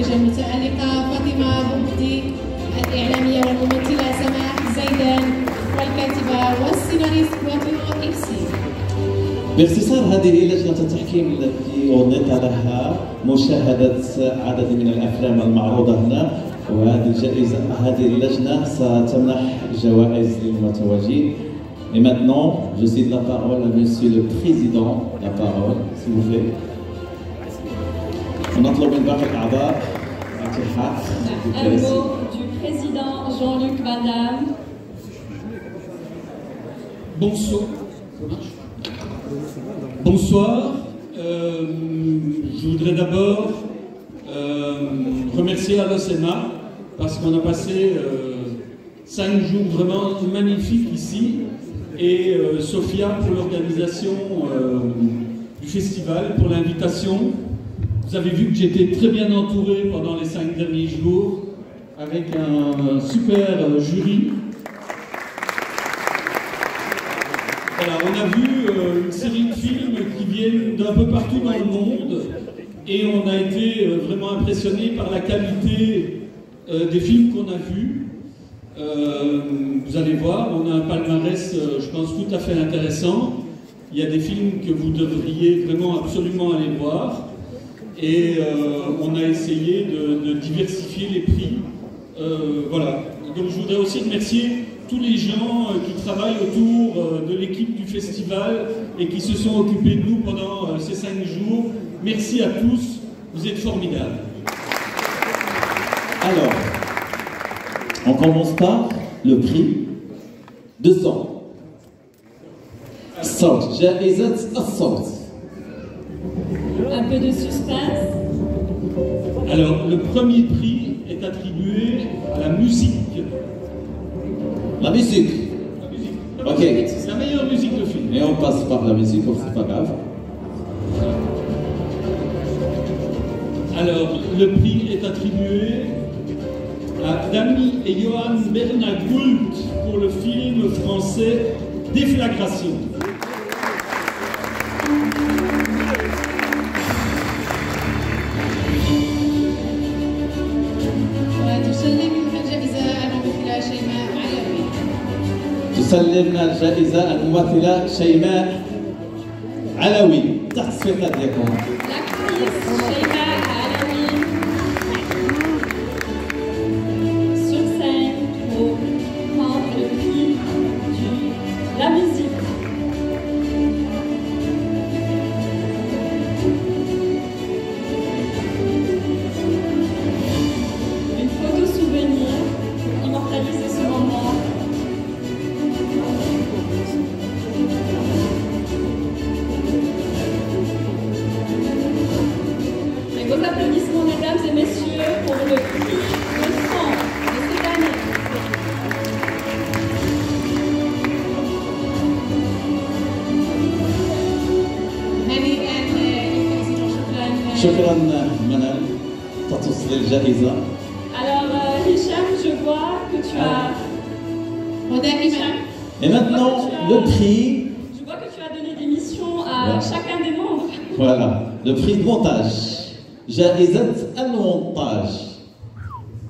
المخرجة المتألقة فاطمة بوغدي، الإعلامية والممثلة سماح زيدان، والكاتبة والسيناريست بواتيو إكسي. باختصار هذه لجنة التحكيم التي أعطيت لها مشاهدة عدد من الأفلام المعروضة هنا، هذه اللجنة ستمنح جوائز للمتواجدين. Et maintenant, je cède la parole à Monsieur le Président. La parole, s'il vous plaît. ونطلب من باقي الأعضاء الاتحاد. Un mot du président Jean-Luc Van Damme. Bonsoir. Bonsoir. Je voudrais d'abord remercier Alosema parce qu'on a passé 5 jours vraiment magnifiques ici, et Sophia pour l'organisation du festival, pour l'invitation. Vous avez vu que j'étais très bien entouré pendant les 5 derniers jours avec un super jury. Voilà, on a vu une série de films qui viennent d'un peu partout dans le monde, et on a été vraiment impressionné par la qualité des films qu'on a vus. Vous allez voir, on a un palmarès, je pense, tout à fait intéressant. Il y a des films que vous devriez vraiment absolument aller voir, et on a essayé de diversifier les prix. Voilà, donc je voudrais aussi remercier tous les gens qui travaillent autour de l'équipe du festival et qui se sont occupés de nous pendant ces 5 jours. Merci à tous, vous êtes formidables. Alors, on commence par le prix de son. الصوت، جائزة الصوت. Un peu de suspense. Alors, le premier prix est attribué à la musique. La musique. Ok. C'est la meilleure musique de film. Et on passe par la musique, c'est pas grave. Alors, le prix est attribué à Dami et Johan Bernagoult pour le film français Déflagration. تسلمنا الجائزة الممثلة شيماء علوي. تحت الصفات ديالكم. L'actrice Sheima Alaoui sur scène pour prendre le prix de la musique. Une photo souvenir pour immortaliser ce moment. Et vos applaudissements, mesdames et messieurs, pour le prix de son de cette année. شكرا منال تتصل الجائزة. Alors, Hicham, je vois que tu as. Hicham, Et maintenant, le prix. je vois que tu as donné des missions à chacun des membres. Voilà, le prix de montage. جائزة المونتاج.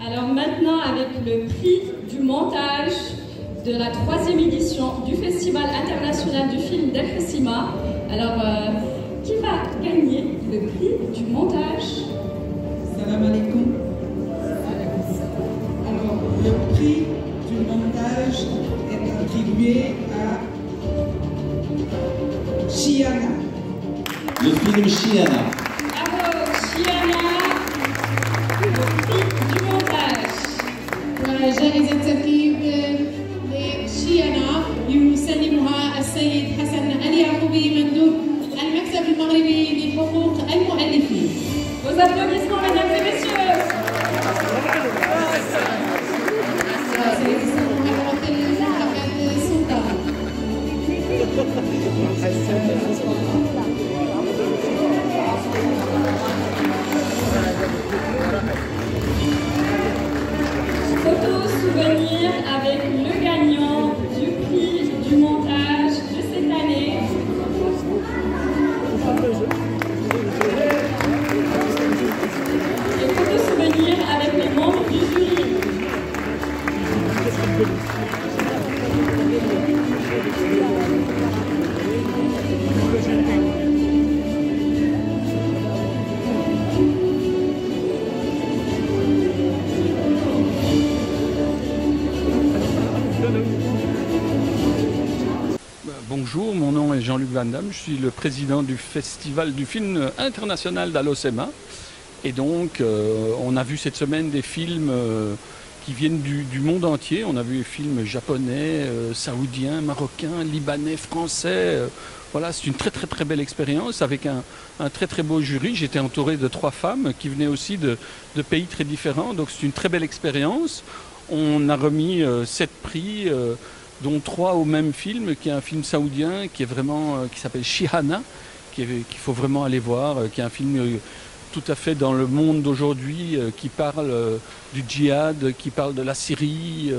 Alors maintenant, avec le prix du montage de la 3e édition du Festival international du film d'El-Khessima. Alors, qui va gagner le prix du montage? Salam alaikum. Alors, le prix du montage est attribué à Chiana. Le film Chiana. Bravo, Chiana, le prix du montage. وجائزة تركيب لشيانا يسلمها السيد حسن اليعقوبي مندوب المكتب المغربي لحقوق المؤلفين. Vos applaudissements, mesdames et messieurs. Photo souvenir avec le gagnant du prix du montage de cette année. Jean-Luc Van Damme, je suis le président du Festival du film international d'Alocema. Et donc, on a vu cette semaine des films qui viennent du monde entier. On a vu des films japonais, saoudiens, marocains, libanais, français. Voilà, c'est une très très très belle expérience avec un très très beau jury. J'étais entouré de 3 femmes qui venaient aussi de pays très différents. Donc c'est une très belle expérience. On a remis 7 prix, dont 3 au même film, qui est un film saoudien qui est vraiment, qui s'appelle Shihana, qu'il faut vraiment aller voir, qui est un film tout à fait dans le monde d'aujourd'hui, qui parle du djihad, qui parle de la Syrie,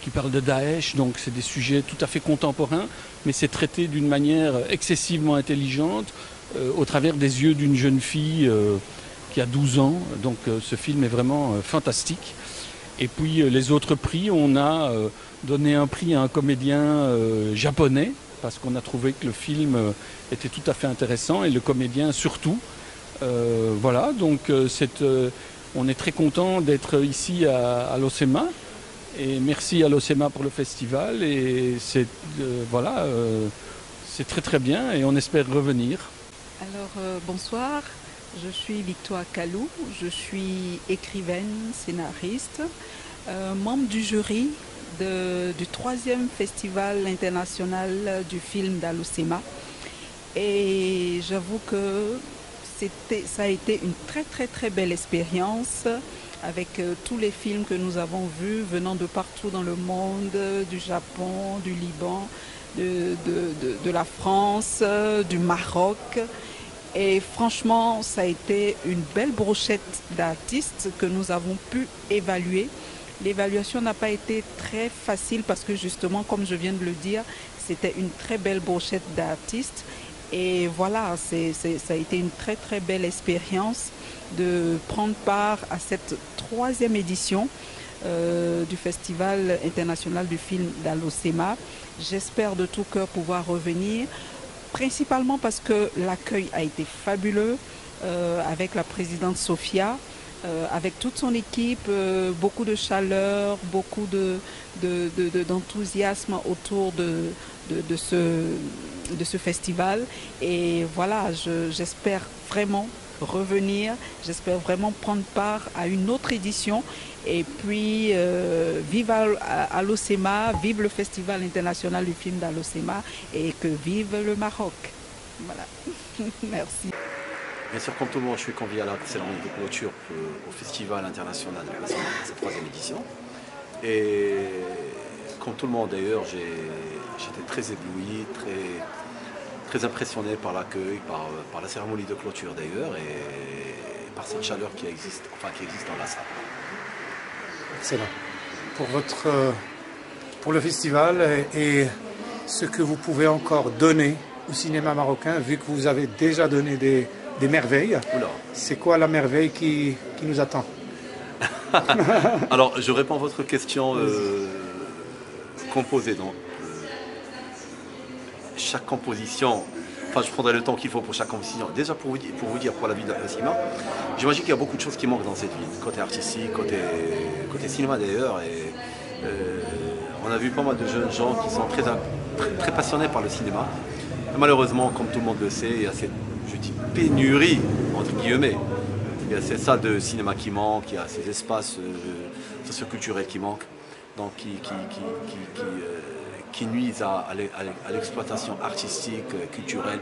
qui parle de Daesh. Donc c'est des sujets tout à fait contemporains, mais c'est traité d'une manière excessivement intelligente, au travers des yeux d'une jeune fille qui a 12 ans. Donc ce film est vraiment fantastique. Et puis les autres prix, on a donné un prix à un comédien japonais, parce qu'on a trouvé que le film était tout à fait intéressant, et le comédien surtout. Voilà, donc on est très content d'être ici à Alocema, et merci à Alocema pour le festival, et c'est c'est très très bien, et on espère revenir. Alors bonsoir, je suis Victoire Kalou, je suis écrivaine, scénariste, membre du jury du 3e festival international du film d'Alocema, et j'avoue que ça a été une très très belle expérience avec tous les films que nous avons vus venant de partout dans le monde, du Japon, du Liban, de la France, du Maroc. Et franchement, ça a été une belle brochette d'artistes que nous avons pu évaluer. L'évaluation n'a pas été très facile parce que justement, comme je viens de le dire, c'était une très belle brochette d'artistes. Et voilà, ça a été une très très belle expérience de prendre part à cette 3e édition du Festival international du film d'Alocema. J'espère de tout cœur pouvoir revenir, principalement parce que l'accueil a été fabuleux avec la présidente Sophia, avec toute son équipe, beaucoup de chaleur, beaucoup d'enthousiasme autour de ce festival. Et voilà, j'espère vraiment revenir, j'espère vraiment prendre part à une autre édition. Et puis, vive Alocema, vive le Festival international du film d'Alocema, et que vive le Maroc. Voilà, merci. Bien sûr, comme tout le monde, je suis convié à la cérémonie de clôture au Festival international de cette 3e édition. Et comme tout le monde d'ailleurs, j'étais très ébloui, très impressionné par l'accueil, par la cérémonie de clôture d'ailleurs, et par cette chaleur qui existe dans la salle. Excellent. Pour le festival et ce que vous pouvez encore donner au cinéma marocain, vu que vous avez déjà donné des merveilles. C'est quoi la merveille qui nous attend? Alors, je réponds à votre question composée. Donc, chaque composition, je prendrai le temps qu'il faut pour chaque composition. Déjà, pour vous dire, pour la ville d'Alocema, j'imagine qu'il y a beaucoup de choses qui manquent dans cette ville, côté artistique, côté cinéma d'ailleurs. Et on a vu pas mal de jeunes gens qui sont très passionnés par le cinéma. Et malheureusement, comme tout le monde le sait, il y a cette pénurie, entre guillemets. Il y a ces salles de cinéma qui manquent, il y a ces espaces socioculturels qui manquent, donc qui nuisent à l'exploitation artistique, culturelle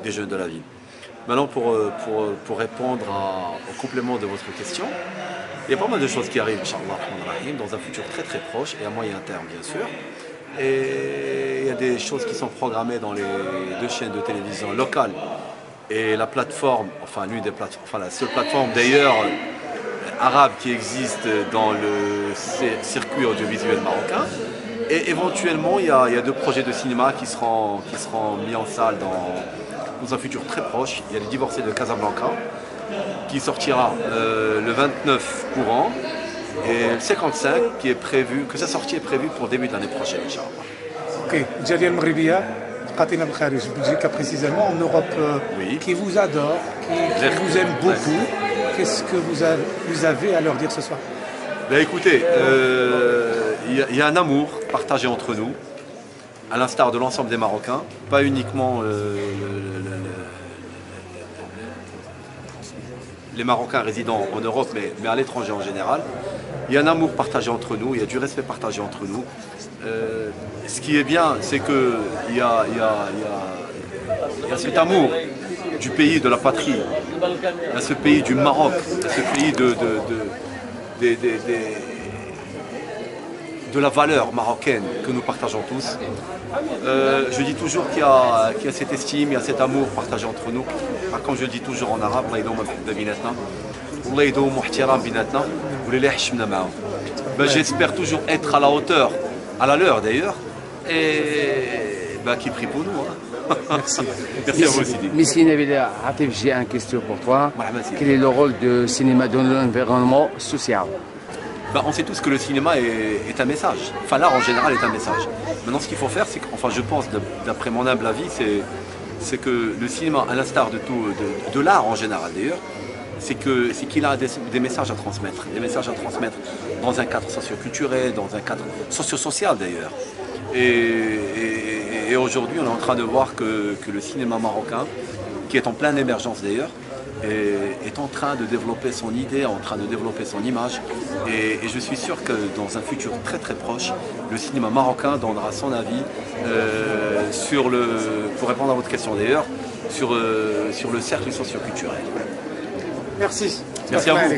des jeunes de la ville. Maintenant, pour répondre au complément de votre question, il y a pas mal de choses qui arrivent, Inch'Allah, dans un futur très très proche et à moyen terme, bien sûr. Et il y a des choses qui sont programmées dans les 2 chaînes de télévision locales. Et la plateforme, la seule plateforme d'ailleurs arabe qui existe dans le circuit audiovisuel marocain. Et éventuellement, il y a 2 projets de cinéma qui seront mis en salle dans un futur très proche. Il y a Les Divorcés de Casablanca qui sortira le 29 courant, et le 55 que sa sortie est prévue pour début de l'année prochaine, Inch'Allah. Ok, Djaliel Mribia, Qatina Bkharij, Belgique précisément, en Europe, qui vous adore, qui vous aime beaucoup. Qu'est-ce que vous avez à leur dire ce soir? Ben écoutez, il y a un amour partagé entre nous. à l'instar de l'ensemble des Marocains, pas uniquement les Marocains résidant en Europe, mais à l'étranger en général. Il y a un amour partagé entre nous, il y a du respect partagé entre nous. Ce qui est bien, c'est qu'il y a cet amour du pays, de la patrie, à ce pays du Maroc, à ce pays de la valeur marocaine que nous partageons tous. Je dis toujours qu'il y a cette estime, il y a cet amour partagé entre nous. Comme je le dis toujours en arabe, j'espère toujours être à la hauteur, à la leur d'ailleurs, et qui prie pour nous. Merci. Merci à vous aussi. Monsieur Nabil Hatif, j'ai une question pour toi. Quel est le rôle du cinéma dans l'environnement social? On sait tous que le cinéma est un message. Enfin, l'art en général est un message. Maintenant, ce qu'il faut faire, c'est que, enfin, je pense, d'après mon humble avis, c'est que le cinéma, à l'instar de tout, de l'art en général d'ailleurs, c'est qu'il a des messages à transmettre. Des messages à transmettre dans un cadre socio-culturel, dans un cadre socio-social d'ailleurs. Et aujourd'hui, on est en train de voir que le cinéma marocain, qui est en pleine émergence d'ailleurs, est en train de développer son idée, en train de développer son image. Et je suis sûr que dans un futur très très proche, le cinéma marocain donnera son avis pour répondre à votre question d'ailleurs, sur le cercle socio-culturel. Merci. Merci à vous.